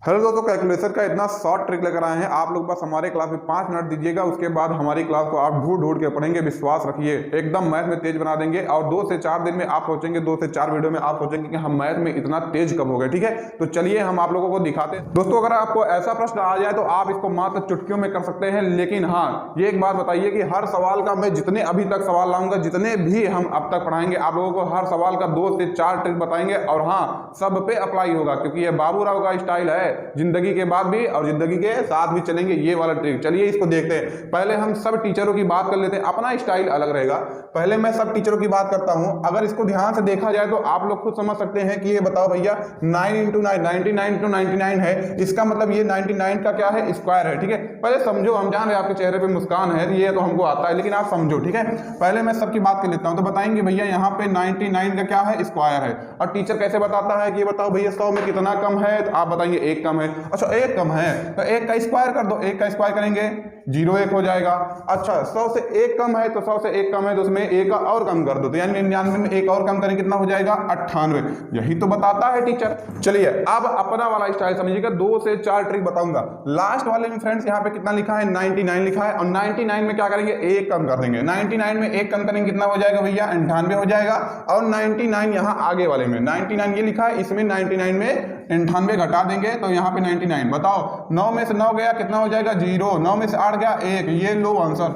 Hello दोस्तों, calculation का इतना शॉर्ट ट्रिक लेकर आए हैं आप लोग। बस हमारे क्लास में 5 मिनट दीजिएगा, उसके बाद हमारी क्लास को आप ढूंढ ढूंढ के पढ़ेंगे। विश्वास रखिए, एकदम मैथ में तेज बना देंगे। और 2 से 4 दिन में आप सोचेंगे, 2 से 4 वीडियो में आप सोचेंगे कि हम मैथ में इतना तेज कब हो गए। ठीक है, तो चलिए हम आप लोगों को दिखाते हैं। दोस्तों, अगर आपको ऐसा प्रश्न आ जाए तो आप इसको मात्र चुटकियों में कर सकते हैं। लेकिन हाँ, ये एक बात बताइए कि हर सवाल का मैं जितने अभी तक सवाल लाऊंगा, जितने भी हम अब तक पढ़ाएंगे, आप लोगों को हर सवाल का 2 से 4 ट्रिक बताएंगे। और हाँ, सब पे अप्लाई होगा, क्योंकि ये बाबू राव का स्टाइल है। जिंदगी के बाद भी और जिंदगी के साथ भी चलेंगे ये वाला ट्रिक। चलिए इसको देखते हैं। पहले हम सब टीचरों की बात कर लेते हैं, अपना स्टाइल अलग रहेगा। पहले मैं सब टीचरों की बात करता हूं। अगर इसको ध्यान से देखा जाए तो आप लोग खुद समझ सकते हैं कि ये बताओ भैया 9 × 9 99 × 99 है। इसका मतलब ये 99 का क्या है, स्क्वायर है। ठीक है, पहले समझो। हम जान रहे आपके चेहरे पे मुस्कान है, ये तो हमको आता है, लेकिन आप समझो। ठीक है, पहले मैं सबकी बात कर लेता हूं। तो बताएंगे भैया यहाँ पे 99 का क्या है, स्क्वायर है। और टीचर कैसे बताता है कि ये बताओ भैया 100 में कितना कम है, तो आप बताएंगे 1 कम है। अच्छा, 1 कम है तो 1 का स्क्वायर कर दो। 1 का स्क्वायर करेंगे 0 1 हो जाएगा। अच्छा, 100 से 1 कम है तो 100 से 1 कम है तो उसमें 1 और कम कर दो, तो यानी 99 में 1 और कम करें कितना हो जाएगा, 98। यही तो बताता है टीचर। चलिए अब अपना वाला स्टाइल समझिएगा। 2 से 4 ट्रिक बताऊंगा। लास्ट वाले में फ्रेंड्स यहाँ पे कितना लिखा है, 99 लिखा है। और 99 में क्या करेंगे, 1 कम कर देंगे। 99 में 1 कम करेंगे कितना हो जाएगा भैया, 98 हो जाएगा। और 99 यहाँ आगे वाले में 99 ये लिखा है, इसमें 99 में 98 घटा देंगे तो यहाँ पे 99। बताओ 9 में से 9 गया कितना हो जाएगा, 0। 9 में से 8 गया 1। ये लो आंसर।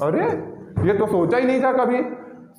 अरे ये तो सोचा ही नहीं था कभी।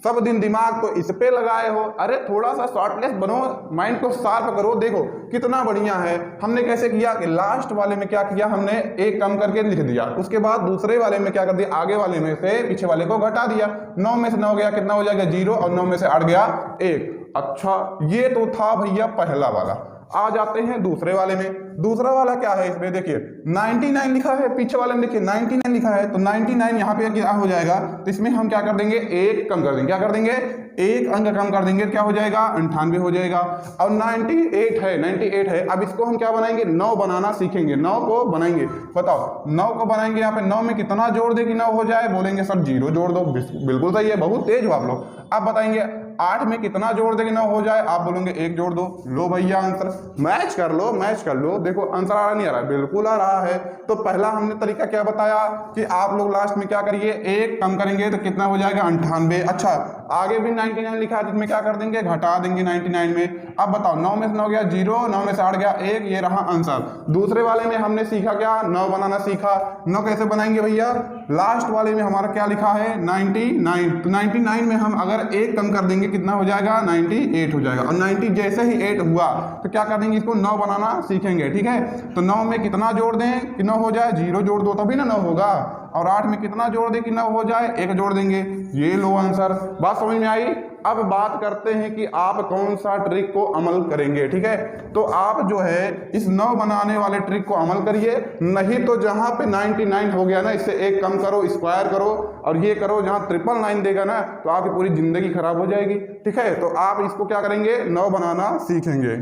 सब दिन दिमाग तो इस पे लगाए हो। अरे थोड़ा सा शॉर्टनेस बनो, माइंड को शार्प करो। देखो कितना बढ़िया है। हमने कैसे किया कि लास्ट वाले में क्या किया, हमने 1 कम करके लिख दिया। उसके बाद दूसरे वाले में क्या कर दिया, आगे वाले में से पीछे वाले को घटा दिया। 9 में से 9 गया कितना हो जाएगा, 0। और 9 में से 8 गया 1। अच्छा, ये तो था भैया पहला वाला। आ जाते हैं दूसरे वाले में। दूसरा वाला क्या है, इसमें देखिए 99 लिखा है, पीछे वाले में देखिए 99 लिखा है। तो 99 यहाँ पे क्या हो जाएगा, तो इसमें हम क्या कर देंगे, 1 कम कर देंगे। क्या कर देंगे, 1 अंक कम कर देंगे, क्या हो जाएगा, 98 हो जाएगा। और 98 है। अब इसको हम क्या बनाएंगे, 9 बनाना सीखेंगे। 9 को बनाएंगे। बताओ 9 को बनाएंगे, यहाँ पे 9 में कितना जोड़ दे कि 9 हो जाए, बोलेंगे सर 0 जोड़ दो। बिल्कुल सही है, बहुत तेज हो आप लोग। अब बताएंगे 8 में कितना जोड़ दे कि 9 हो जाए, आप बोलेंगे 1 जोड़ दो। लो भैया आंसर। मैच कर लो, मैच कर लो। देखो आंसर आ रहा नहीं आ रहा, बिल्कुल आ रहा है। तो पहला हमने तरीका क्या बताया कि आप लोग लास्ट में क्या करिए, 1 कम करेंगे तो कितना हो जाएगा, 98। अच्छा, आगे भी 99 लिखा है, जिसमें क्या कर देंगे, घटा देंगे 99 में। अब बताओ 9 में से 9 गया 0, 9 में से 8 गया 1। ये रहा आंसर। दूसरे वाले में हमने सीखा क्या, 9 बनाना सीखा। 9 कैसे बनाएंगे भैया, लास्ट वाले में हमारा क्या लिखा है, 99। तो 99 में हम अगर 1 कम कर देंगे कितना हो जाएगा, 98 हो जाएगा। और 90 जैसे ही 8 हुआ तो क्या कर देंगे, इसको 9 बनाना सीखेंगे। ठीक है, तो 9 में कितना जोड़ दें कि 9 हो जाए, 0 जोड़ दो तभी ना 9 होगा। और 8 में कितना जोड़ दें कि 9 हो जाए, 1 जोड़ देंगे। ये लो आंसर। बात समझ में आई। अब बात करते हैं कि आप कौन सा ट्रिक को अमल करेंगे। ठीक है, तो आप जो है इस 9 बनाने वाले ट्रिक को अमल करिए। नहीं तो जहां पे 99 हो गया ना, इससे 1 कम करो, स्क्वायर करो और ये करो। जहां 999 देगा ना तो आपकी पूरी जिंदगी खराब हो जाएगी। ठीक है, तो आप इसको क्या करेंगे, 9 बनाना सीखेंगे।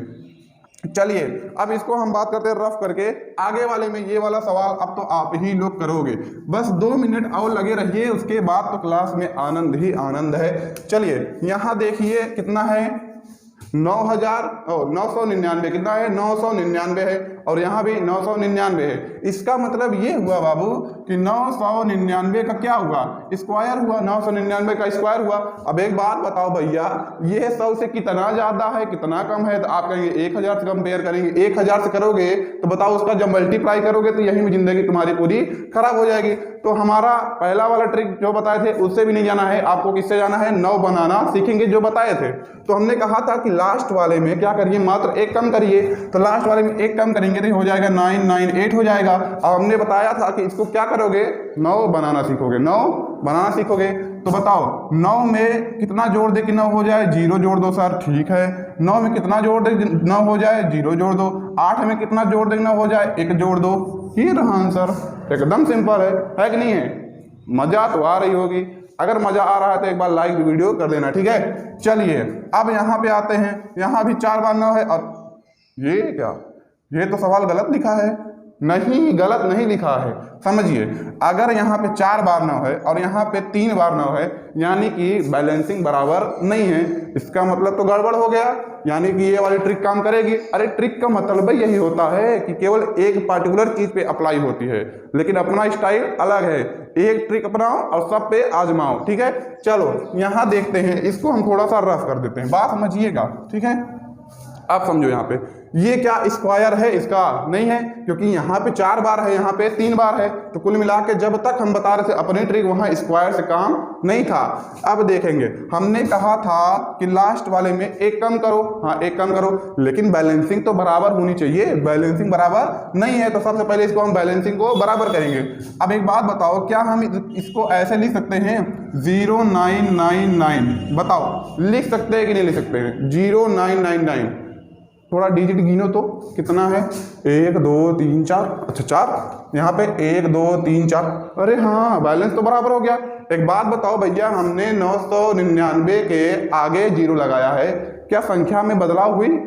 चलिए अब इसको हम बात करते हैं रफ करके। आगे वाले में ये वाला सवाल अब तो आप ही लोग करोगे। बस 2 मिनट और लगे रहिए, उसके बाद तो क्लास में आनंद ही आनंद है। चलिए यहाँ देखिए कितना है, 999 कितना है, 999 है। और यहाँ भी 999 है। इसका मतलब ये हुआ बाबू कि 999 का क्या हुआ, स्क्वायर हुआ। 999 का स्क्वायर हुआ। अब एक बात बताओ भैया, ये 100 से कितना ज्यादा है कितना कम है, तो आप कहेंगे 1000 से कंपेयर करेंगे। 1000 से करोगे तो बताओ उसका जब मल्टीप्लाई करोगे तो यही में जिंदगी तुम्हारी पूरी खराब हो जाएगी। तो हमारा पहला वाला ट्रिक जो बताए थे उससे भी नहीं जाना है, आपको किससे जाना है, 9 बनाना सीखेंगे जो बताए थे। तो हमने कहा था कि लास्ट वाले में क्या करिए, मात्र 1 कम करिए। तो लास्ट वाले में 1 कम करेंगे तो हो जाएगा 998 हो जाएगा। अब हमने बताया था कि इसको क्या करोगे, 9 बनाना सीखोगे। 9 बनाना सीखोगे तो बताओ 9 में कितना जोड़ दे कि 9 हो जाए, 0 जोड़ दो सर। ठीक है, 9 में कितना जोड़ दे 9 हो जाए, 0 जोड़ दो। 8 में कितना जोड़ दे 9 हो जाए, 1 जोड़ दो। ये रहा आंसर। एकदम सिंपल है कि नहीं है। मजा तो आ रही होगी। अगर मजा आ रहा है तो एक बार लाइक वीडियो कर देना। ठीक है, चलिए अब यहाँ पे आते हैं। यहाँ भी 4 बार 9 है। और ये क्या, ये तो सवाल गलत लिखा है। नहीं, गलत नहीं लिखा है, समझिए। अगर यहाँ पे 4 बार 9 है और यहाँ पे 3 बार 9 है, यानी कि बैलेंसिंग बराबर नहीं है। इसका मतलब तो गड़बड़ हो गया, यानी कि ये वाली ट्रिक काम करेगी। अरे ट्रिक का मतलब भाई यही होता है कि केवल एक पार्टिकुलर चीज पे अप्लाई होती है, लेकिन अपना स्टाइल अलग है। एक ट्रिक अपनाओ और सब पे आजमाओ, ठीक है। चलो यहाँ देखते हैं, इसको हम थोड़ा सा रफ कर देते हैं, बात समझिएगा, ठीक है। आप समझो, यहाँ पे ये क्या स्क्वायर है? इसका नहीं है, क्योंकि यहाँ पे 4 बार है, यहाँ पे 3 बार है। तो कुल मिला के जब तक हम बता रहे थे अपने ट्रिक, वहां स्क्वायर से काम नहीं था। अब देखेंगे, हमने कहा था कि लास्ट वाले में एक कम करो, हाँ एक कम करो, लेकिन बैलेंसिंग तो बराबर होनी चाहिए। बैलेंसिंग बराबर नहीं है, तो सबसे पहले इसको हम बैलेंसिंग को बराबर करेंगे। अब एक बात बताओ, क्या हम इसको ऐसे लिख सकते हैं 0999? बताओ लिख सकते हैं कि नहीं लिख सकते हैं? 0999 थोड़ा डिजिट गिनो तो कितना है? 1 2 3 4, अच्छा 4, यहाँ पे 1 2 3 4, अरे हाँ बैलेंस तो बराबर हो गया। एक बात बताओ भैया, हमने 999 के आगे 0 लगाया है, क्या संख्या में बदलाव हुई?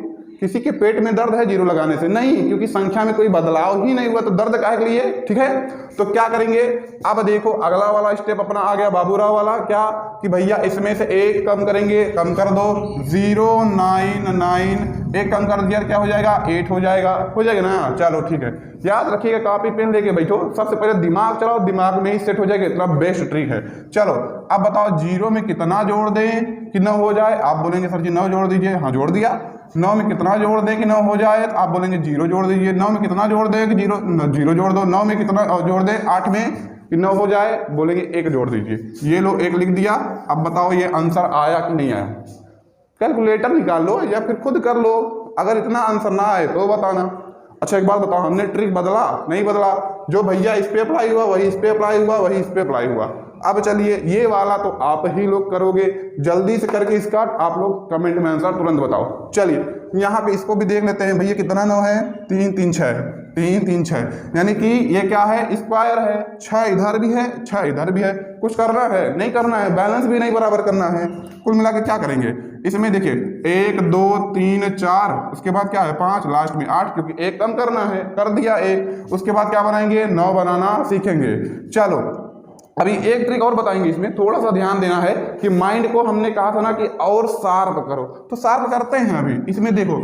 किसी के पेट में दर्द है 0 लगाने से? नहीं, क्योंकि संख्या में कोई बदलाव ही नहीं हुआ, तो दर्द काहे के लिए? ठीक है, तो क्या करेंगे? अब देखो अगला वाला स्टेप अपना आ गया बाबूराव वाला, क्या कि भैया इसमें से एक कम करेंगे, कम कर दो 099, एक कम कर दिया क्या हो जाएगा? 8 हो जाएगा, हो जाएगा ना? चलो ठीक है, याद रखिएगा, कॉपी पेन लेके बैठो, सबसे पहले दिमाग चलाओ, दिमाग में ही सेट हो जाएगा, इतना बेस्ट ट्रिक है। चलो अब बताओ 0 में कितना जोड़ दें कि 9 हो जाए? आप बोलेंगे सर जी 9 जोड़ दीजिए, हाँ जोड़ दिया। 9 में कितना जोड़ दें कि 9 हो जाए? तो आप बोलेंगे 0 जोड़ दीजिए। 9 में कितना जोड़ दें कि 0 जोड़ दो। 9 में कितना जोड़ दें 8 में कि 9 हो जाए? बोलेंगे 1 जोड़ दीजिए। ये लो 1 लिख दिया। अब बताओ ये आंसर आया कि नहीं आया? कैलकुलेटर निकाल लो या फिर खुद कर लो, अगर इतना आंसर ना आए तो बताना। अच्छा एक बात बताओ, हमने ट्रिक बदला? नहीं बदला, जो भैया इस पे अप्लाई हुआ वही इस पे अप्लाई हुआ, वही इस पे अप्लाई हुआ। अब चलिए ये वाला तो आप ही लोग करोगे, जल्दी से करके इसका आप लोग कमेंट में आंसर तुरंत बताओ। चलिए यहाँ पे इसको भी देख लेते हैं, भैया कितना 9 है? 3 3 6, 3 3 6, यानी कि ये क्या है? स्क्वायर है। 6 इधर भी है, 6 इधर भी है। कुछ करना है? नहीं करना है, बैलेंस भी नहीं बराबर करना है। कुल मिला के क्या करेंगे इसमें? देखिए 1 2 3 4, उसके बाद क्या है 5, लास्ट में 8, क्योंकि एक कम करना है, कर दिया 1। उसके बाद क्या बनाएंगे? 9 बनाना सीखेंगे। चलो अभी एक ट्रिक और बताएंगे, इसमें थोड़ा सा ध्यान देना है कि माइंड को हमने कहा था ना कि और शार्प करो, तो शार्प करते हैं। अभी इसमें देखो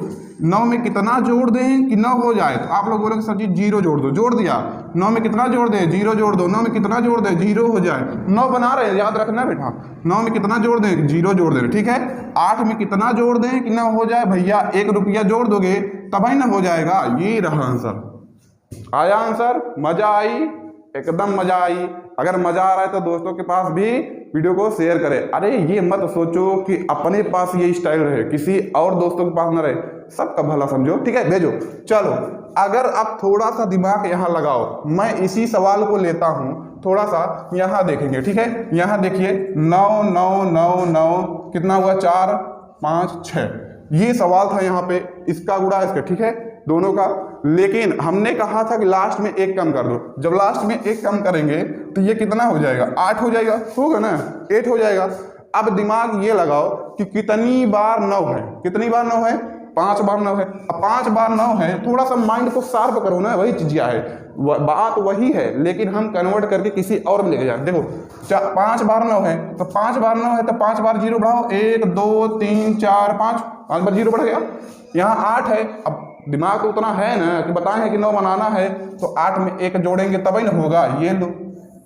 9 में कितना जोड़ दें कि 9 हो जाए? तो आप लोग बोलोगे सर जी 0 जोड़ दो, जोड़ दिया। 9 में कितना जोड़ दें? 0 जोड़ दो। 9 में कितना जोड़ दें? 0 हो जाए। 9 बना रहे हैं, याद रखना बेटा। 9 में कितना जोड़ दें? 0 जोड़ दें, ठीक है। 8 में कितना जोड़ दें कि 9 हो जाए? भैया 1 रुपया जोड़ दोगे तब ही ना हो जाएगा। ये रहा आंसर। आया आंसर? मजा आई? एकदम मजा आई। अगर मजा आ रहा है तो दोस्तों के पास भी वीडियो को शेयर करें। अरे ये मत सोचो कि अपने पास ये स्टाइल रहे, किसी और दोस्तों के पास न रहे, सबका भला समझो, ठीक है, भेजो। चलो अगर आप थोड़ा सा दिमाग यहाँ लगाओ, मैं इसी सवाल को लेता हूँ, थोड़ा सा यहाँ देखेंगे, ठीक है। यहाँ देखिए 9 9 9 9 कितना हुआ? 4 5 6, ये सवाल था यहाँ पे, इसका गुणा इसका, ठीक है, दोनों का। लेकिन हमने कहा था कि लास्ट में एक कम कर दो। जब लास्ट में एक कम करेंगे तो ये कितना हो जाएगा? 8 हो जाएगा, होगा ना? 8 हो जाएगा। अब दिमाग ये लगाओ कि कितनी बार 9 है? कितनी बार 9 है? 5 बार 9 है। अब 5 बार 9 है, थोड़ा सा माइंड को शार्प करो ना, वही चीजिया है, बात वही है, लेकिन हम कन्वर्ट करके किसी और में लेके जाए। देखो 5 बार 9 है, तो 5 बार 9 है तो 5 बार 0 बढ़ाओ, 1 2 3 4 5, 5 बार 0 बढ़ गया। यहाँ 8 है, अब दिमाग तो उतना है ना कि बताए हैं कि 9 बनाना है, तो 8 में 1 जोड़ेंगे तभी ना होगा। ये लो,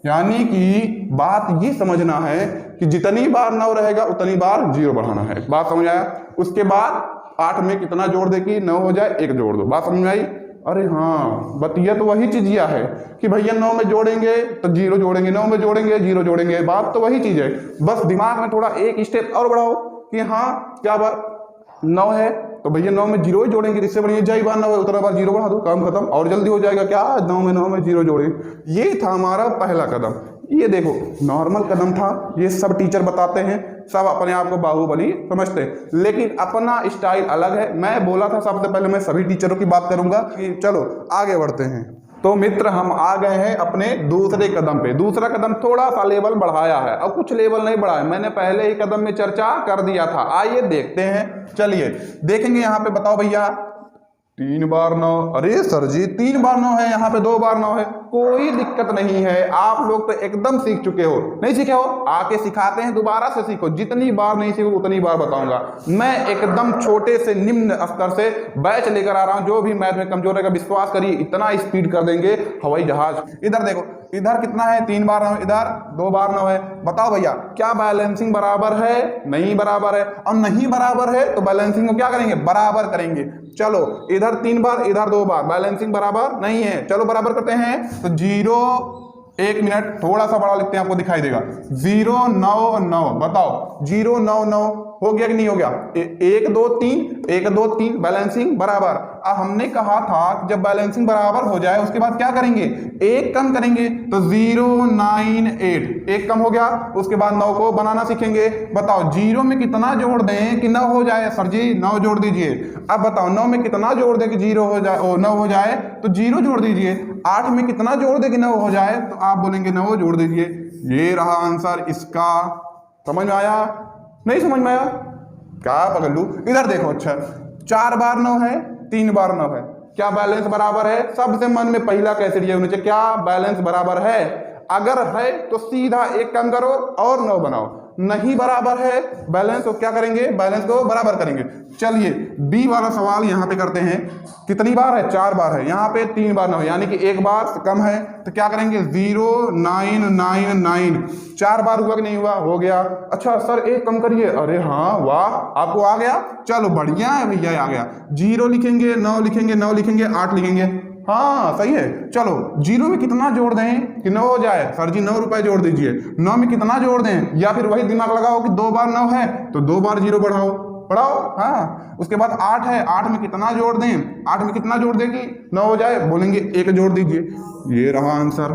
यानी कि बात ये समझना है कि जितनी बार 9 रहेगा उतनी बार 0 बढ़ाना है। बात समझ आया? उसके बाद 8 में कितना जोड़ दे कि 9 हो जाए? 1 जोड़ दो। बात समझ में आई? अरे हाँ, बतिया तो वही चीज यह है कि भैया 9 में जोड़ेंगे तो 0 जोड़ेंगे, 9 में जोड़ेंगे 0 जोड़ेंगे, बात तो वही चीज है। बस दिमाग में थोड़ा एक स्टेप और बढ़ाओ कि हाँ क्या बात 9 है तो भैया 9 में 0 ही जोड़ेंगे, इससे बढ़िया जाई बार 9 है उतना बार 0 बढ़ा दो, काम खत्म, और जल्दी हो जाएगा। क्या 9 में 0 जोड़े? ये था हमारा पहला कदम। ये देखो नॉर्मल कदम था, ये सब टीचर बताते हैं, सब अपने आप को बाहुबली समझते हैं, लेकिन अपना स्टाइल अलग है। मैं बोला था सबसे पहले मैं सभी टीचरों की बात करूंगा कि चलो आगे बढ़ते हैं। तो मित्र हम आ गए हैं अपने दूसरे कदम पे। दूसरा कदम थोड़ा सा लेवल बढ़ाया है, अब कुछ लेवल नहीं बढ़ाया, मैंने पहले ही कदम में चर्चा कर दिया था। आइए देखते हैं, चलिए देखेंगे। यहाँ पे बताओ भैया 3 बार 9। अरे सर जी 3 बार 9 है, यहाँ पे 2 बार 9 है, कोई दिक्कत नहीं है। आप लोग तो एकदम सीख चुके हो। नहीं सीखे हो, आके सिखाते हैं, दोबारा से सीखो। जितनी बार नहीं सीखो उतनी बार बताऊंगा। मैं एकदम छोटे से निम्न स्तर से बैच लेकर आ रहा हूं। जो भी मैथ में कमजोर रहेगा विश्वास करिए इतना स्पीड कर देंगे हवाई जहाज। इधर देखो, इधर कितना है 3 बार 9, इधर 2 बार 9 है। बताओ भैया क्या बैलेंसिंग बराबर है? नहीं बराबर है। और नहीं बराबर है तो बैलेंसिंग को क्या करेंगे? बराबर करेंगे। चलो इधर 3 बार इधर 2 बार, बैलेंसिंग बराबर नहीं है। चलो बराबर करते हैं तो 0, 1 मिनट थोड़ा सा बड़ा लिखते हैं आपको दिखाई देगा। 0 9 9, बताओ 0 9 9 हो गया कि नहीं हो गया? 1 2 3, 1 2 3, बैलेंसिंग बराबर। अब हमने कहा था कि जब बैलेंसिंग बराबर हो जाए उसके बाद क्या करेंगे? 1 कम करेंगे। तो 0 9 8, 1 कम हो गया। उसके बाद 9 को बनाना सीखेंगे। बताओ 0 में कितना जोड़ दें कि 9 हो जाए? सर जी 9 जोड़ दीजिए। अब बताओ 9 में कितना जोड़ दें कि 0 हो जाए, 9 हो जाए? तो 0 जोड़ दीजिए। 8 में कितना जोड़ दें कि 9 हो जाए? तो आप बोलेंगे 9 जोड़ दीजिए। ये रहा आंसर इसका। समझ में आया? नहीं समझ में आया? क्या पकड़ लूं? इधर देखो, अच्छा 4 बार 9 है, 3 बार 9 है, क्या बैलेंस बराबर है? सबसे मन में पहला कैसे ये होना चाहिए, क्या बैलेंस बराबर है? अगर है तो सीधा 1 कम करो और 9 बनाओ। नहीं बराबर है बैलेंस तो क्या करेंगे? बैलेंस को बराबर करेंगे। चलिए बी वाला सवाल यहाँ पे करते हैं। कितनी बार है? 4 बार है। यहाँ पे 3 बार 9 यानी कि 1 बार से कम है। तो क्या करेंगे? 0 9 9 9, 4 बार हुआ कि नहीं हुआ? हो गया। अच्छा सर 1 कम करिए। अरे हाँ वाह, आपको आ गया। चलो बढ़िया है भैया, आ गया। 0 लिखेंगे, 9 लिखेंगे, 9 लिखेंगे, 8 लिखेंगे। हाँ सही है। चलो 0 में कितना जोड़ दें कि 9 हो जाए? सर जी 9 रुपए जोड़ दीजिए। 9 में कितना जोड़ दें? या फिर वही दिमाग लगाओ कि 2 बार 9 है तो 2 बार 0 बढ़ाओ, बढ़ाओ। हाँ उसके बाद 8 है, 8 में कितना जोड़ दें? 8 में कितना जोड़ दें कि 9 हो जाए? बोलेंगे 1 जोड़ दीजिए। ये रहा आंसर।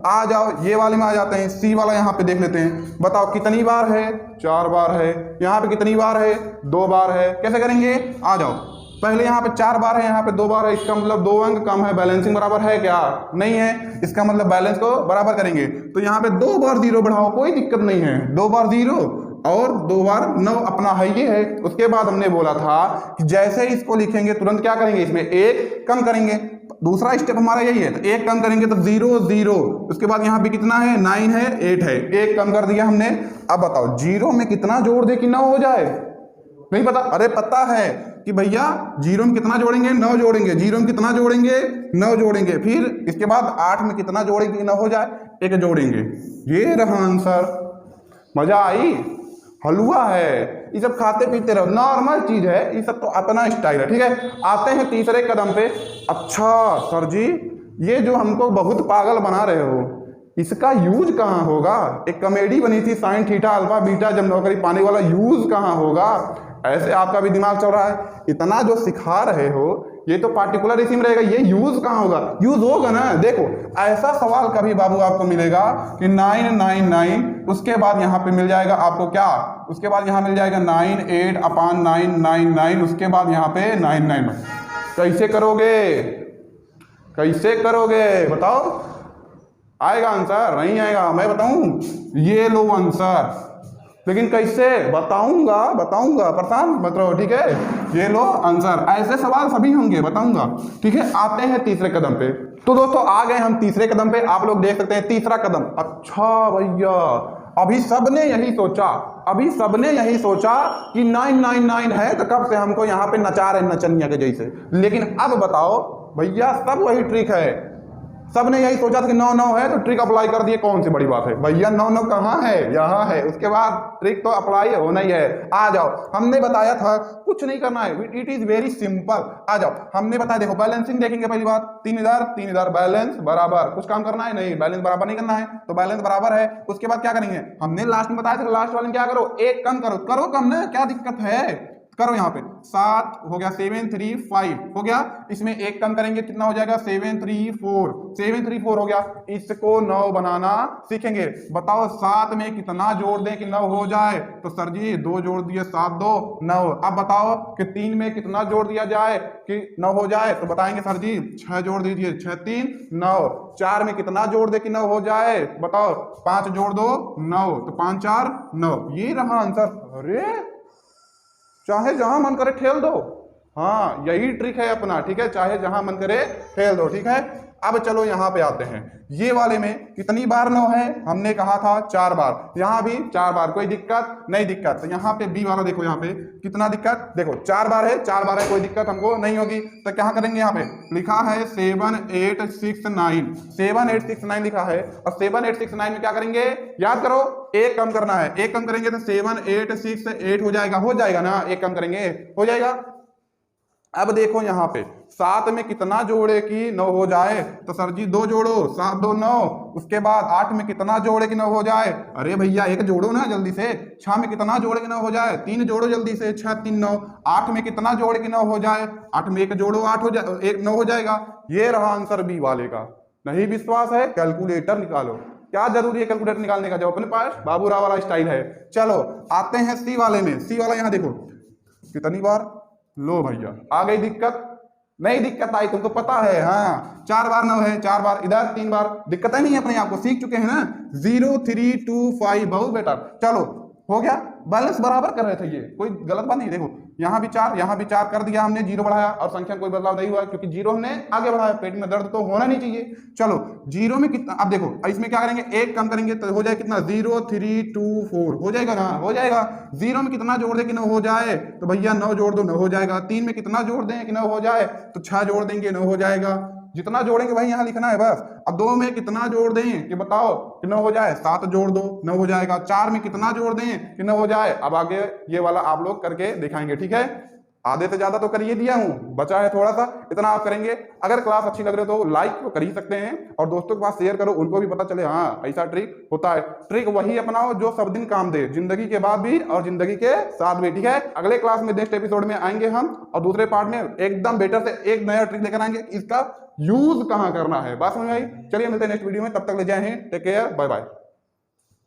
आ जाओ ये वाले में आ जाते हैं। सी वाला यहाँ पे देख लेते हैं। बताओ कितनी बार है? 4 बार है। यहाँ पे कितनी बार है? 2 बार है। कैसे करेंगे? आ जाओ। पहले यहाँ पे 4 बार है, यहाँ पे 2 बार है। इसका मतलब 2 अंक कम है। बैलेंसिंग बराबर है क्या? नहीं है। इसका मतलब बैलेंस को बराबर करेंगे। तो यहाँ पे 2 बार 0 बढ़ाओ, कोई दिक्कत नहीं है। 2 बार 0 और 2 बार 9 अपना है ये है। उसके बाद हमने बोला था कि जैसे इसको लिखेंगे तुरंत क्या करेंगे? इसमें 1 कम करेंगे। दूसरा स्टेप हमारा यही है। तो 1 कम करेंगे तो 0 0। उसके बाद यहाँ पे कितना है? 9 है, 8 है। 1 कम कर दिया हमने। अब बताओ 0 में कितना जोड़ दे कि 9 हो जाए? नहीं पता? अरे पता है कि भैया 0 में कितना जोड़ेंगे? 9 जोड़ेंगे। 0 में कितना जोड़ेंगे? 9 जोड़ेंगे। फिर इसके बाद 8 में कितना जोड़ेंगे कि 9 हो जाए? 1 जोड़ेंगे। ये रहा आंसर। मजा आई? हलवा है, ये सब खाते पीते रहो, नॉर्मल चीज है, ये सब तो अपना स्टाइल है। ठीक है, आते हैं तीसरे कदम पे। अच्छा सर जी ये जो हमको बहुत पागल बना रहे हो इसका यूज कहाँ होगा? एक कॉमेडी बनी थी साइन थीटा अल्फा बीटा जब नौकरी पाने वाला, यूज कहाँ होगा? ऐसे आपका भी दिमाग चल रहा है। इतना जो सिखा रहे हो ये तो पार्टिकुलर इसी में रहेगा, ये यूज कहाँ होगा? यूज होगा ना। देखो ऐसा सवाल कभी बाबू आपको मिलेगा कि 999, उसके बाद यहाँ पे मिल जाएगा आपको क्या? उसके बाद यहाँ मिल जाएगा 98/999, उसके बाद यहाँ पे 999। कैसे करोगे? कैसे करोगे बताओ? आएगा आंसर? नहीं आएगा। मैं बताऊं? ये लो आंसर। लेकिन कैसे? बताऊंगा परेशान मत रहो। ठीक है, ये लो आंसर। ऐसे सवाल सभी होंगे, बताऊंगा। ठीक है, आते हैं तीसरे कदम पे। तो दोस्तों आ गए हम तीसरे कदम पे। आप लोग देख सकते हैं तीसरा कदम। अच्छा भैया अभी सबने यही सोचा कि 999 है तो कब से हमको यहाँ पे नचा रहे नचनिया के जैसे। लेकिन अब बताओ भैया सब वही ट्रिक है। सबने यही सोचा था कि 9 9 है तो ट्रिक अप्लाई कर दिए। कौन सी बड़ी बात है भैया? 9 9 कहाँ है? यहाँ है। उसके बाद ट्रिक तो अप्लाई होना ही है। आ जाओ, हमने बताया था कुछ नहीं करना है, इट इज वेरी सिंपल। आ जाओ, हमने बताया देखो बैलेंसिंग देखेंगे। पहली बात 3 इधर बैलेंस बराबर। कुछ काम करना है? नहीं, बैलेंस बराबर नहीं करना है तो बैलेंस बराबर है। उसके बाद क्या करेंगे? हमने लास्ट में बताया था लास्ट वाले में क्या करो? 1 कम करो कम ना, क्या दिक्कत है? करो। यहाँ पे 7 हो गया, 7 3 5 हो गया। इसमें 1 कम करेंगे कितना हो जाएगा? 7 3 4, 7 3 4 हो गया। इसको 9 बनाना सीखेंगे। बताओ 7 में कितना जोड़ दें कि 9 हो जाए? तो सर जी 2 जोड़ दिए, 7 2 9। अब बताओ कि 3 में कितना जोड़ दिया जाए कि 9 हो जाए? तो बताएंगे सर जी 6 जोड़ दीजिए, 6 3 9। 4 में कितना जोड़ दे कि 9 हो जाए? बताओ 5 जोड़ दो 9, तो 5 4 9। ये रहा आंसर। अरे चाहे जहां मन करे ठेल दो, हाँ यही ट्रिक है अपना, ठीक है, चाहे जहां मन करे फेल दो, ठीक है। अब चलो यहाँ पे आते हैं, ये वाले में कितनी बार 9 है, हमने कहा था 4 बार, यहाँ भी 4 बार, कोई दिक्कत नहीं दिक्कत। तो यहाँ पे बी वाला देखो, यहाँ पे कितना दिक्कत, देखो 4 बार है, 4 बार है, कोई दिक्कत हमको नहीं होगी। तो क्या करेंगे, यहाँ पे लिखा है 7 8 6 9, 7 8 6 9 लिखा है, और 7 8 6 9 में क्या करेंगे, याद करो, एक कम करना है, एक कम करेंगे तो 7 8 6 8 हो जाएगा ना, एक कम करेंगे हो जाएगा। अब देखो यहाँ पे 7 में कितना जोड़े कि 9 हो जाए, तो सर जी 2 जोड़ो, 7 2 9। उसके बाद 8 में कितना जोड़े कि 9 हो जाए, अरे भैया 1 जोड़ो ना जल्दी से। 6 में कितना जोड़े कि 9 हो जाए, 3 जोड़ो जल्दी से, 6 3 9। 8 में कितना जोड़े कि 9 हो जाए, 8 में 1 जोड़ो, 8 हो जाए, 1 9 हो जाएगा। ये रहा आंसर बी वाले का। नहीं विश्वास है, कैलकुलेटर निकालो, क्या जरूरी है कैलकुलेटर निकालने का, जब अपने पास बाबूराव वाला स्टाइल है। चलो आते हैं सी वाले में, सी वाला यहाँ देखो कितनी बार, लो भैया आ गई दिक्कत, नहीं दिक्कत आई तुमको पता है, हाँ 4 बार 9 है, 4 बार इधर, 3 बार, दिक्कत ही नहीं है, अपने आप को सीख चुके हैं ना। 0 3 2 5, बहुत बेटर। चलो हो गया, बैलेंस बराबर कर रहे थे, ये कोई गलत बात नहीं। देखो यहाँ भी 4, यहाँ भी 4 कर दिया हमने, 0 बढ़ाया, और संख्या में कोई बदलाव नहीं हुआ क्योंकि 0 हमने आगे बढ़ाया, पेट में दर्द तो होना नहीं चाहिए। चलो 0 में कितना, अब देखो इसमें क्या करेंगे, 1 कम करेंगे तो हो जाए कितना, 0 3 2 4 हो जाएगा ना, हो जाएगा। 0 में कितना जोड़ दे कि 9 हो जाए, तो भैया 9 जोड़ दो 9 हो जाएगा। 3 में कितना जोड़ दें कि 9 हो जाए, तो 6 जोड़ देंगे 9 हो जाएगा। जितना जोड़ेंगे भाई यहाँ लिखना है बस। अब 2 में कितना जोड़ दें कि बताओ कि 9 हो जाए, 7 जोड़ दो 9 हो जाएगा। 4 में कितना जोड़ दें कि 9 हो जाए। अब आगे ये वाला आप लोग करके दिखाएंगे, ठीक है। आधे से ज्यादा तो कर ये दिया हूं, बचा है थोड़ा सा, इतना आप करेंगे। अगर क्लास अच्छी लग रही हो तो लाइक तो कर ही सकते हैं, और दोस्तों के पास शेयर करो, उनको भी पता चले हाँ ऐसा ट्रिक होता है। ट्रिक वही अपनाओ जो सब दिन काम दे, जिंदगी के बाद भी और जिंदगी के साथ भी, ठीक है। अगले क्लास में नेक्स्ट एपिसोड में आएंगे हम, और दूसरे पार्ट में एकदम बेटर से एक नया ट्रिक लेकर आएंगे, इसका यूज कहां करना है, बात समझ आई। चलिए मिलते हैं नेक्स्ट वीडियो में, तब तक ले जाए हैं, टेक केयर, बाय बाय।